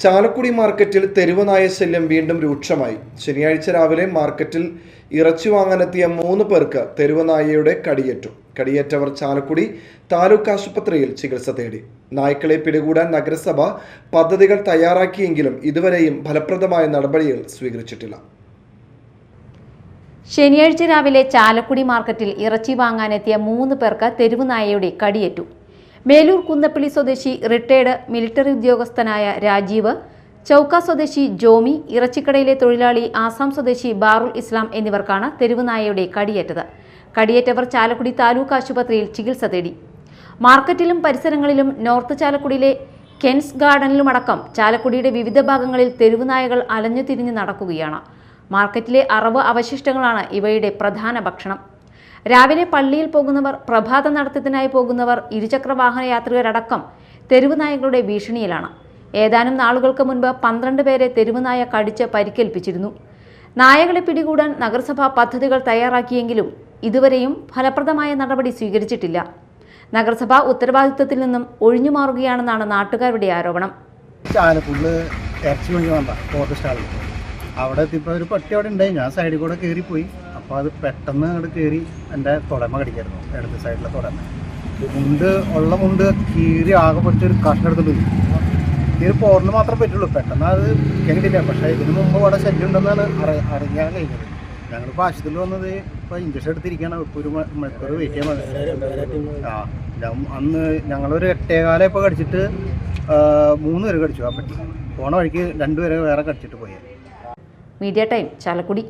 ചാലക്കുടി മാർക്കറ്റിൽ തെരുവ് നായ ശല്യം വീണ്ടും രൂക്ഷമായി. ശനിയാഴ്ച രാവിലെ മാർക്കറ്റിൽ ഇറച്ചി വാങ്ങാനെത്തിയ 3 പേർക്ക് തെരുവ് നായയുടെ കടിയേറ്റു. കടിയേറ്റവർ ചാലക്കുടി താലൂക്ക് ആശുപത്രിയിൽ ചികിത്സ തേടി. നായ്ക്കളെ പിടികൂടാൻ നഗരസഭ പദ്ധതികൾ തയ്യാറാക്കിയെങ്കിലും ഇതുവരെയും ഫലപ്രദമായ നടപടികൾ സ്വീകരിച്ചിട്ടില്ല. ശനിയാഴ്ച രാവിലെ ചാലക്കുടി മാർക്കറ്റിൽ ഇറച്ചി വാങ്ങാനെത്തിയ 3 പേർക്ക് തെരുവ് നായയുടെ കടിയേറ്റു. മേലൂർ കുന്നപ്പള്ളി സ്വദേശി റിട്ടയർഡ് മിലിറ്ററി ഉദ്യോഗസ്ഥനായ രാജീവ്, ചൗക്ക സ്വദേശി ജോമി, ഇറച്ചിക്കടയിലെ തൊഴിലാളി ആസാം സ്വദേശി ബാറുൽ ഇസ്ലാം എന്നിവർക്കാണ് തെരുവ് നായയുടെ കടിയേറ്റത്. കടിയേറ്റവർ ചാലക്കുടി താലൂക്ക് ആശുപത്രിയിൽ ചികിത്സ തേടി. മാർക്കറ്റിലും പരിസരങ്ങളിലും നോർത്ത് ചാലക്കുടിയിലെ കെൻസ് ഗാർഡനിലുമടക്കം ചാലക്കുടിയുടെ വിവിധ ഭാഗങ്ങളിൽ തെരുവ് നായകൾ അലഞ്ഞു തിരിഞ്ഞ് നടക്കുകയാണ്. മാർക്കറ്റിലെ അറവ് അവശിഷ്ടങ്ങളാണ് ഇവയുടെ പ്രധാന ഭക്ഷണം. രാവിലെ പള്ളിയിൽ പോകുന്നവർ, പ്രഭാത നടത്തത്തിനായി പോകുന്നവർ, ഇരുചക്ര വാഹന യാത്രികരടക്കം തെരുവ് നായകളുടെ ഭീഷണിയിലാണ്. ഏതാനും നാളുകൾക്ക് മുൻപ് 12 പേരെ തെരുവ് നായ കടിച്ച് പരിക്കേൽപ്പിച്ചിരുന്നു. നായകളെ പിടികൂടാൻ നഗരസഭ പദ്ധതികൾ തയ്യാറാക്കിയെങ്കിലും ഇതുവരെയും ഫലപ്രദമായ നടപടി സ്വീകരിച്ചിട്ടില്ല. നഗരസഭ ഉത്തരവാദിത്വത്തിൽ നിന്നും ഒഴിഞ്ഞുമാറുകയാണെന്നാണ് നാട്ടുകാരുടെ ആരോപണം. അവിടെ എത്തിയപ്പോൾ ഒരു പട്ടി അവിടെ ഉണ്ടായി. ഞാൻ സൈഡിൽ കൂടെ കയറിപ്പോയി. അപ്പോൾ അത് പെട്ടെന്ന് അങ്ങോട്ട് കയറി എൻ്റെ തുടമ കടിക്കായിരുന്നു, ഇടത് സൈഡിലെ തുടമ. മുണ്ട് കീറി ആകെ പൊടിച്ചൊരു കഷ്ണം എടുത്തിട്ട് കീറി പോറിന് മാത്രമേ പറ്റുള്ളൂ. പെട്ടെന്ന് അത് കിട്ടില്ല. പക്ഷേ ഇതിന് മുമ്പ് അവിടെ ശല്യം ഉണ്ടെന്നാണ് അറിയാൻ കഴിഞ്ഞത്. ഞങ്ങളിപ്പോൾ ആശുപത്രിയിൽ വന്നത് ഇപ്പോൾ ഇഞ്ചക്ഷൻ എടുത്തിരിക്കുകയാണ്. ഇപ്പോൾ ഒരു മണിക്കൂർ വെയിറ്റ് ചെയ്യാൻ അന്ന് ഞങ്ങളൊരു 8:15 ഇപ്പോൾ കടിച്ചിട്ട് 3 പേര് കടിച്ചു. ആ പറ്റി പോണ വഴിക്ക് 2 പേരെ വേറെ കടിച്ചിട്ട് പോയി. Media time, Chalakudy.